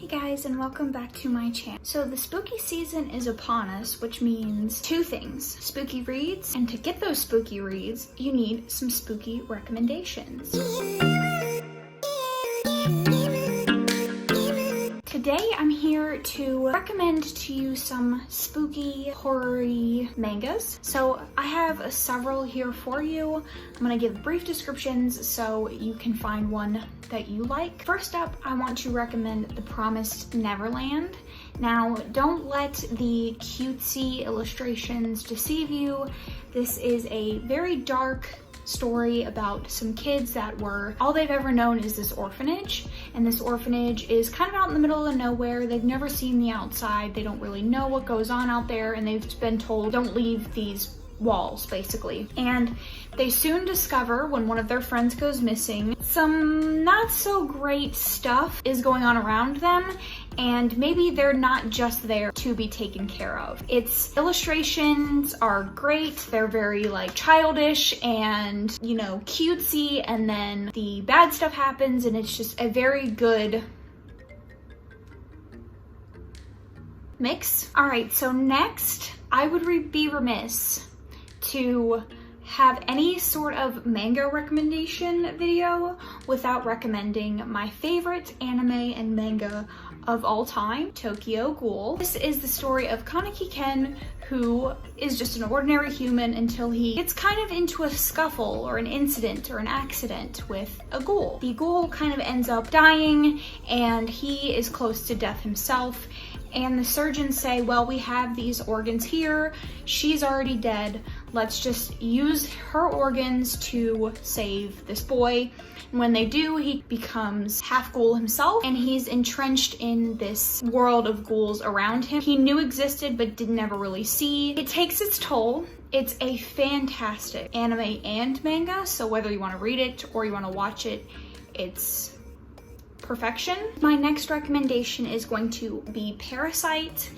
Hey guys, and welcome back to my channel. So the spooky season is upon us, which means two things: spooky reads, and to get those spooky reads, you need some spooky recommendations. Today I'm here to recommend to you some spooky, horror-y mangas. So I have several here for you. I'm gonna give brief descriptions so you can find one that you like. First up, I want to recommend The Promised Neverland. Now, don't let the cutesy illustrations deceive you. This is a very dark story about some kids that were, all they've ever known is this orphanage, and this orphanage is kind of out in the middle of nowhere. They've never seen the outside, they don't really know what goes on out there, and they've been told don't leave these walls, basically. And they soon discover, when one of their friends goes missing, some not so great stuff is going on around them, and maybe they're not just there to be taken care of. Its illustrations are great. They're very like childish and, you know, cutesy, and then the bad stuff happens, and it's just a very good mix. All right, so next, I would be remiss to have any sort of manga recommendation video without recommending my favorite anime and manga of all time, Tokyo Ghoul. This is the story of Kaneki Ken, who is just an ordinary human until he gets kind of into a scuffle or an incident or an accident with a ghoul. The ghoul kind of ends up dying, and he is close to death himself. And the surgeons say, well, we have these organs here. She's already dead. Let's just use her organs to save this boy. And when they do, he becomes half ghoul himself, and he's entrenched in this world of ghouls around him he knew existed but didn't ever really see. It takes its toll. It's a fantastic anime and manga, so whether you want to read it or you want to watch it, it's perfection. My next recommendation is going to be Parasite.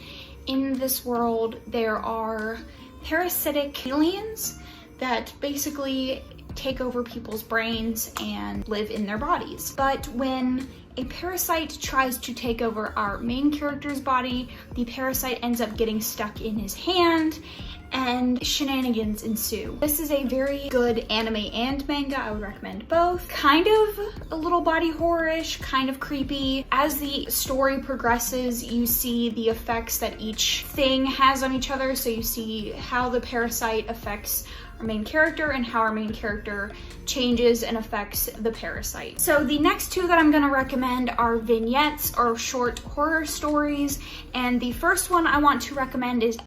In this world, there are parasitic aliens that basically take over people's brains and live in their bodies. But when a parasite tries to take over our main character's body, the parasite ends up getting stuck in his hand, and shenanigans ensue. This is a very good anime and manga. I would recommend both. Kind of a little body horror-ish, kind of creepy. As the story progresses, you see the effects that each thing has on each other. So you see how the parasite affects our main character and how our main character changes and affects the parasite. So the next two that I'm gonna recommend are vignettes, or short horror stories. And the first one I want to recommend is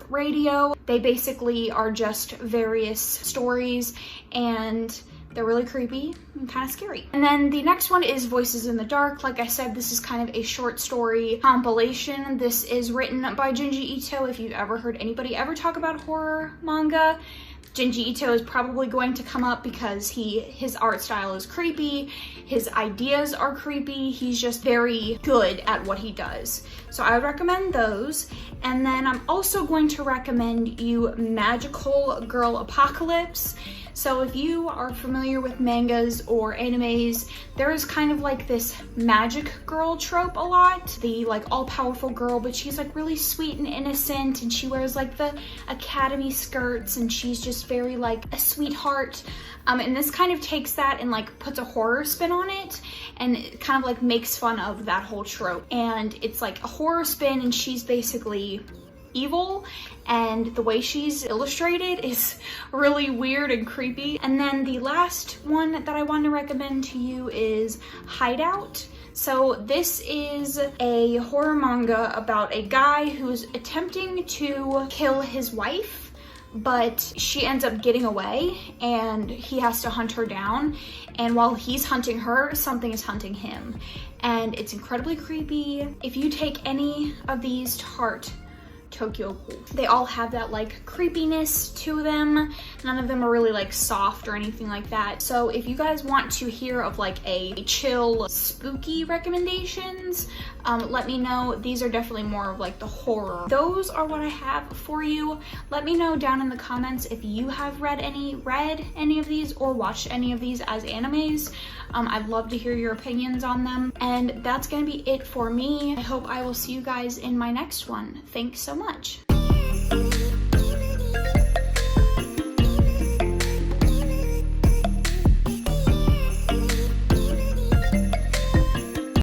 Radio. They basically are just various stories, and they're really creepy and kind of scary. And then the next one is Voices in the Dark. Like I said, this is kind of a short story compilation. This is written by Junji Ito. If you've ever heard anybody ever talk about horror manga, Junji Ito is probably going to come up because his art style is creepy, his ideas are creepy, he's just very good at what he does. So I would recommend those. And then I'm also going to recommend you Magical Girl Apocalypse. So if you are familiar with mangas or animes, there is kind of like this magic girl trope a lot. The like all-powerful girl, but she's like really sweet and innocent, and she wears like the academy skirts, and she's just very like a sweetheart. And this kind of takes that and like puts a horror spin on it, and it kind of like makes fun of that whole trope. And it's like a horror spin, and she's basically evil, and the way she's illustrated is really weird and creepy. And then the last one that I want to recommend to you is Hideout. So this is a horror manga about a guy who's attempting to kill his wife, but she ends up getting away, and he has to hunt her down. And while he's hunting her, something is hunting him. And it's incredibly creepy. If you take any of these to heart, Tokyo Ghoul. They all have that like creepiness to them. None of them are really like soft or anything like that. So if you guys want to hear of like a chill, spooky recommendations, let me know. These are definitely more of like the horror. Those are what I have for you. Let me know down in the comments if you have read any of these or watched any of these as animes. I'd love to hear your opinions on them. And that's gonna be it for me. I hope I will see you guys in my next one. Thanks so much.